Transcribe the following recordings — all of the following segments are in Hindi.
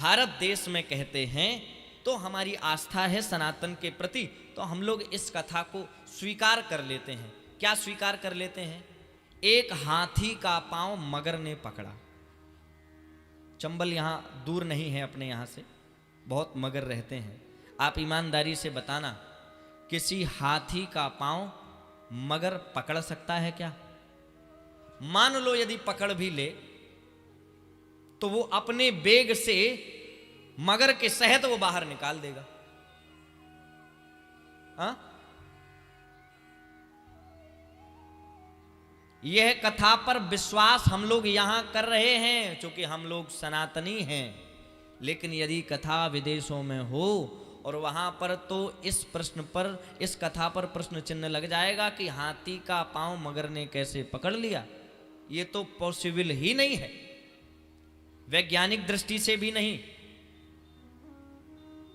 भारत देश में कहते हैं तो हमारी आस्था है सनातन के प्रति, तो हम लोग इस कथा को स्वीकार कर लेते हैं। क्या स्वीकार कर लेते हैं? एक हाथी का पांव मगर ने पकड़ा। चंबल यहां दूर नहीं है, अपने यहां से बहुत मगर रहते हैं। आप ईमानदारी से बताना, किसी हाथी का पांव मगर पकड़ सकता है क्या? मान लो यदि पकड़ भी ले तो वो अपने बेग से मगर के शहद वो बाहर निकाल देगा। हा? यह कथा पर विश्वास हम लोग यहां कर रहे हैं क्योंकि हम लोग सनातनी हैं। लेकिन यदि कथा विदेशों में हो और वहां पर तो इस प्रश्न पर, इस कथा पर प्रश्न चिन्ह लग जाएगा कि हाथी का पांव मगर ने कैसे पकड़ लिया। ये तो पॉसिबल ही नहीं है, वैज्ञानिक दृष्टि से भी नहीं।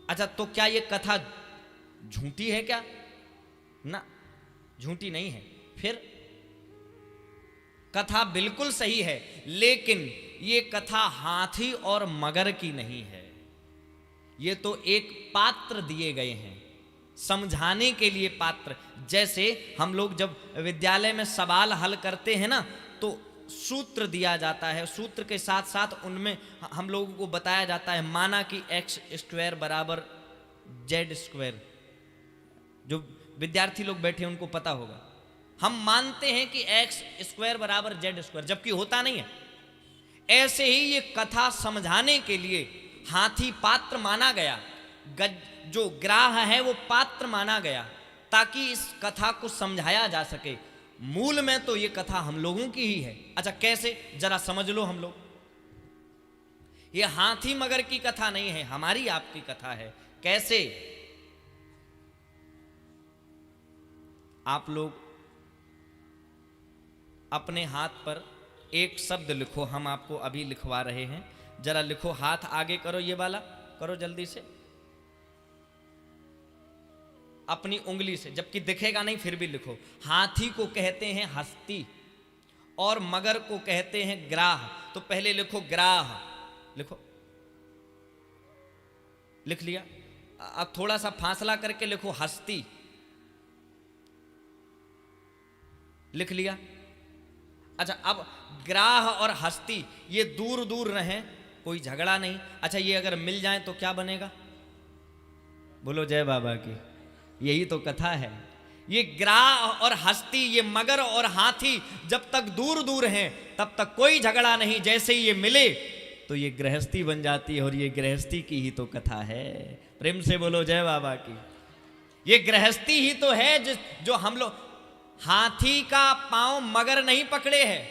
अच्छा, तो क्या ये कथा झूठी है क्या? ना, झूठी नहीं है। फिर कथा बिल्कुल सही है, लेकिन ये कथा हाथी और मगर की नहीं है। ये तो एक पात्र दिए गए हैं समझाने के लिए। पात्र जैसे हम लोग जब विद्यालय में सवाल हल करते हैं ना, तो सूत्र दिया जाता है, सूत्र के साथ साथ उनमें हम लोगों को बताया जाता है, माना कि एक्स स्क्वायर बराबर जेड स्क्वायर। जो विद्यार्थी लोग बैठे उनको पता होगा। हम मानते हैं कि एक्स स्क्वायर बराबर जेड स्क्वायर, जबकि होता नहीं है। ऐसे ही ये कथा समझाने के लिए हाथी पात्र माना गया, जो ग्राह है वो पात्र माना गया, ताकि इस कथा को समझाया जा सके। मूल में तो ये कथा हम लोगों की ही है। अच्छा, कैसे? जरा समझ लो। हम लोग, ये हाथी मगर की कथा नहीं है, हमारी आपकी कथा है। कैसे? आप लोग अपने हाथ पर एक शब्द लिखो, हम आपको अभी लिखवा रहे हैं। जरा लिखो, हाथ आगे करो, ये वाला करो जल्दी से, अपनी उंगली से, जबकि दिखेगा नहीं फिर भी लिखो। हाथी को कहते हैं हस्ती और मगर को कहते हैं ग्राह। तो पहले लिखो ग्राह, लिखो। लिख लिया? अब थोड़ा सा फासला करके लिखो हस्ती। लिख लिया? अच्छा, अब ग्राह और हस्ती ये दूर दूर रहें, कोई झगड़ा नहीं। अच्छा, ये अगर मिल जाए तो क्या बनेगा? बोलो जय बाबा की। यही तो कथा है। ये ग्राह और हस्ती, ये मगर और हाथी जब तक दूर दूर हैं तब तक कोई झगड़ा नहीं। जैसे ही ये मिले तो ये गृहस्थी बन जाती है, और ये गृहस्थी की ही तो कथा है। प्रेम से बोलो जय बाबा की। ये गृहस्थी ही तो है जो हम लोग, हाथी का पांव मगर नहीं पकड़े है,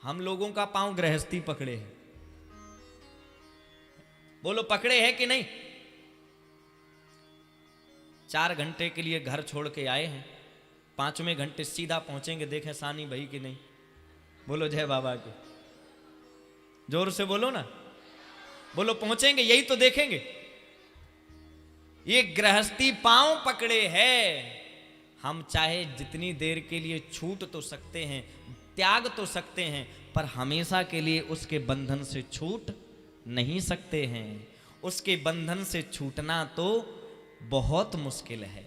हम लोगों का पांव गृहस्थी पकड़े है। बोलो पकड़े है कि नहीं? 4 घंटे के लिए घर छोड़ के आए हैं, 5वें घंटे सीधा पहुंचेंगे, देखें सानी भाई कि नहीं। बोलो जय बाबा की। जोर से बोलो ना, बोलो पहुंचेंगे, यही तो देखेंगे। ये गृहस्थी पांव पकड़े है। हम चाहे जितनी देर के लिए छूट तो सकते हैं, त्याग तो सकते हैं, पर हमेशा के लिए उसके बंधन से छूट नहीं सकते हैं। उसके बंधन से छूटना तो बहुत मुश्किल है।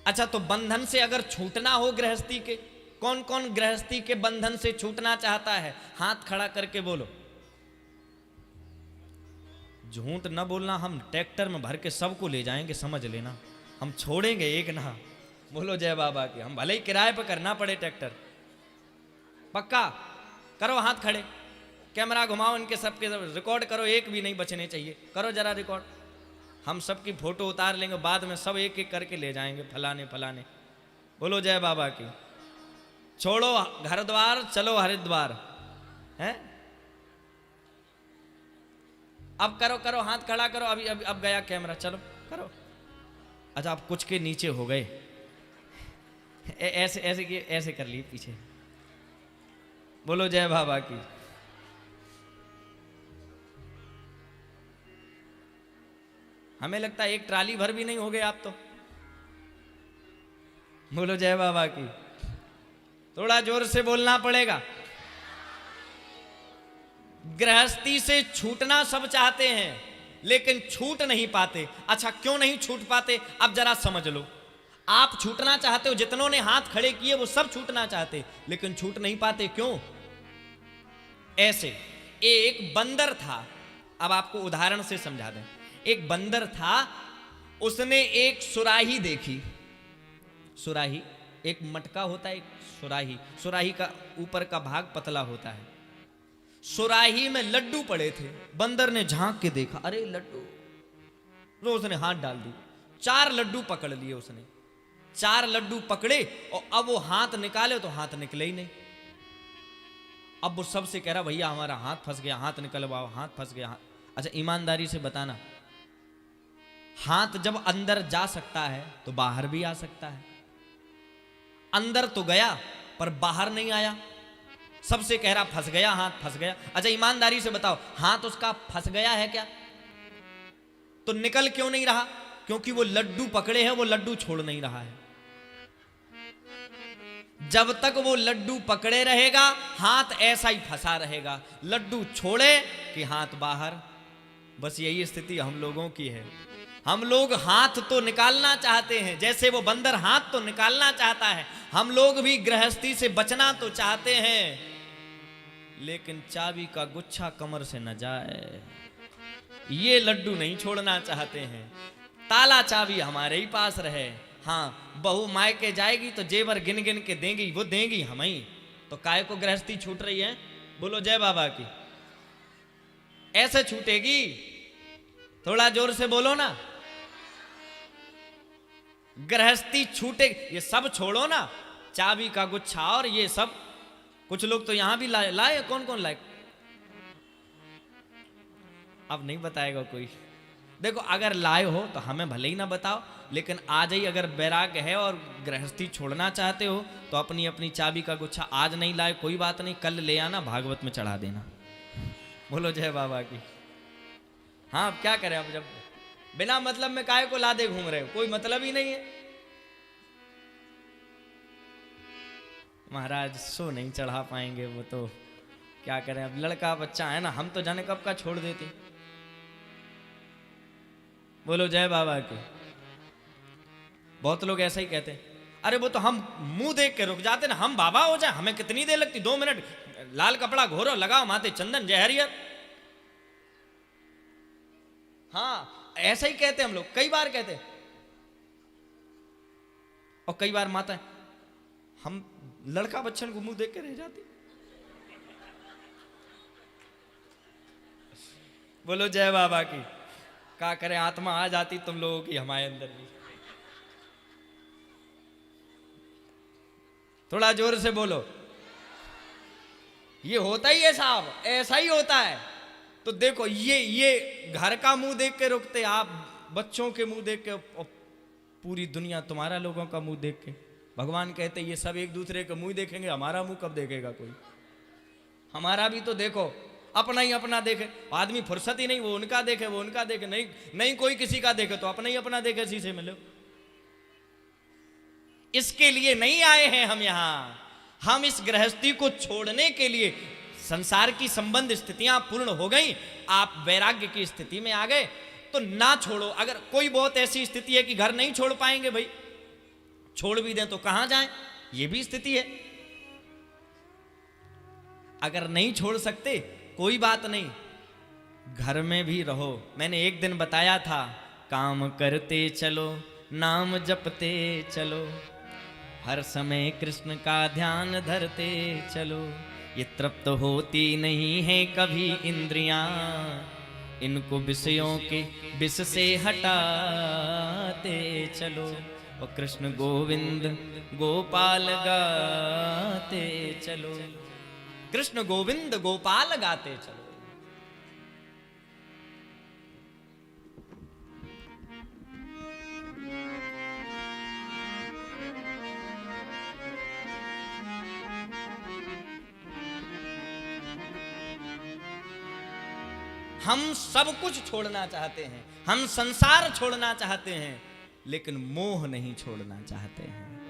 अच्छा, तो बंधन से अगर छूटना हो गृहस्थी के, कौन कौन गृहस्थी के बंधन से छूटना चाहता है? हाथ खड़ा करके बोलो। झूठ न बोलना, हम ट्रैक्टर में भर के सबको ले जाएंगे, समझ लेना, हम छोड़ेंगे एक ना। बोलो जय बाबा की। हम भले ही किराए पर करना पड़े ट्रैक्टर, पक्का करो। हाथ खड़े, कैमरा घुमाओ, इनके सबके सब रिकॉर्ड करो, एक भी नहीं बचने चाहिए। करो जरा रिकॉर्ड, हम सबकी फोटो उतार लेंगे, बाद में सब एक एक करके ले जाएंगे, फलाने फलाने। बोलो जय बाबा की। छोड़ो घर द्वार, चलो हरिद्वार है। अब करो करो, हाथ खड़ा करो। अभी अब गया कैमरा, चलो करो। अच्छा, आप कुछ के नीचे हो गए, ऐसे ऐसे ऐसे कर लिए पीछे। बोलो जय बाबा की। हमें लगता है एक ट्राली भर भी नहीं हो गए आप तो। बोलो जय बाबा की। थोड़ा जोर से बोलना पड़ेगा। गृहस्थी से छूटना सब चाहते हैं लेकिन छूट नहीं पाते। अच्छा, क्यों नहीं छूट पाते? अब जरा समझ लो। आप छूटना चाहते हो, जितनों ने हाथ खड़े किए वो सब छूटना चाहते, लेकिन छूट नहीं पाते। क्यों? ऐसे एक बंदर था, अब आपको उदाहरण से समझा दें। एक बंदर था, उसने एक सुराही देखी। सुराही एक मटका होता है, एक सुराही। सुराही का ऊपर का भाग पतला होता है। सुराही में लड्डू पड़े थे। बंदर ने झांक के देखा, अरे लड्डू। तो उसने हाथ डाल दी, 4 लड्डू पकड़ लिए उसने। 4 लड्डू पकड़े और अब वो हाथ निकाले तो हाथ निकले ही नहीं। अब वो सबसे कह रहा, भैया हमारा हाथ फंस गया, हाथ निकलवाओ, हाथ फंस गया। अच्छा, ईमानदारी से बताना, हाथ जब अंदर जा सकता है तो बाहर भी आ सकता है। अंदर तो गया पर बाहर नहीं आया। सबसे कह रहा फंस गया, हाथ फंस गया। अच्छा, ईमानदारी से बताओ, हाथ उसका फंस गया है क्या? तो निकल क्यों नहीं रहा? क्योंकि वो लड्डू पकड़े हैं, वो लड्डू छोड़ नहीं रहा है। जब तक वो लड्डू पकड़े रहेगा, हाथ ऐसा ही फंसा रहेगा। लड्डू छोड़े कि हाथ बाहर। बस यही स्थिति हम लोगों की है। हम लोग हाथ तो निकालना चाहते हैं, जैसे वो बंदर हाथ तो निकालना चाहता है, हम लोग भी गृहस्थी से बचना तो चाहते हैं, लेकिन चाबी का गुच्छा कमर से न जाए, ये लड्डू नहीं छोड़ना चाहते हैं। ताला चाबी हमारे ही पास रहे। हाँ, बहू मायके जाएगी तो जेवर गिन गिन के देंगी, वो देंगी हम ही। तो काय को गृहस्थी छूट रही है? बोलो जय बाबा की। ऐसे छूटेगी? थोड़ा जोर से बोलो ना। गृहस्थी छूटे, ये सब छोड़ो ना, चाबी का गुच्छा और ये सब। कुछ लोग तो यहां भी लाए। कौन कौन लाए? अब नहीं बताएगा कोई। देखो, अगर लाए हो तो हमें भले ही ना बताओ, लेकिन आज ही अगर बैराग है और गृहस्थी छोड़ना चाहते हो तो अपनी अपनी चाबी का गुच्छा आज नहीं लाए कोई बात नहीं, कल ले आना, भागवत में चढ़ा देना। बोलो जय बाबा की। हाँ, अब क्या करें, अब जब बिना मतलब में काहे को लादे घूम रहे हो, कोई मतलब ही नहीं है। महाराज सो नहीं चढ़ा पाएंगे, वो तो क्या करें, अब लड़का बच्चा है ना, हम तो जाने कब का छोड़ देते। बोलो जय बाबा की। बहुत लोग ऐसा ही कहते हैं, अरे वो तो हम मुंह देख के रुक जाते ना, हम बाबा हो जाए हमें कितनी देर लगती, 2 मिनट, लाल कपड़ा घोरो, लगाओ माथे चंदन जहरियत। हाँ, ऐसा ही कहते हम लोग, कई बार कहते। और कई बार माता हम लड़का बच्चन को मुंह देख के रह जाती। बोलो जय बाबा की। क्या करें, आत्मा आ जाती तुम लोगों की हमारे अंदर भी। थोड़ा जोर से बोलो। ये होता ही है साहब, ऐसा ही होता है। तो देखो, ये घर का मुंह देख के रुकते, आप बच्चों के मुंह देख के, और पूरी दुनिया तुम्हारा लोगों का मुंह देख के। भगवान कहते ये सब एक दूसरे का मुंह देखेंगे, हमारा मुंह कब देखेगा कोई? हमारा भी तो देखो, अपना ही अपना देखे। आदमी फुर्सत ही नहीं, वो उनका देखे, वो उनका देखे, नहीं कोई किसी का देखे तो अपना ही अपना देखे शीशे में। लो, इसके लिए नहीं आए हैं हम यहां। हम इस गृहस्थी को छोड़ने के लिए, संसार की संबंध स्थितियां पूर्ण हो गई, आप वैराग्य की स्थिति में आ गए तो ना छोड़ो। अगर कोई बहुत ऐसी स्थिति है कि घर नहीं छोड़ पाएंगे, भाई छोड़ भी दें तो कहां जाएं, ये भी स्थिति है। अगर नहीं छोड़ सकते कोई बात नहीं, घर में भी रहो। मैंने एक दिन बताया था, काम करते चलो, नाम जपते चलो, हर समय कृष्ण का ध्यान धरते चलो। ये तृप्त होती नहीं है कभी इंद्रियां, इनको विषयों के विष से हटाते चलो। और कृष्ण गोविंद गोपाल गाते चलो, कृष्ण गोविंद गोपाल गाते चलो। हम सब कुछ छोड़ना चाहते हैं, हम संसार छोड़ना चाहते हैं, लेकिन मोह नहीं छोड़ना चाहते हैं।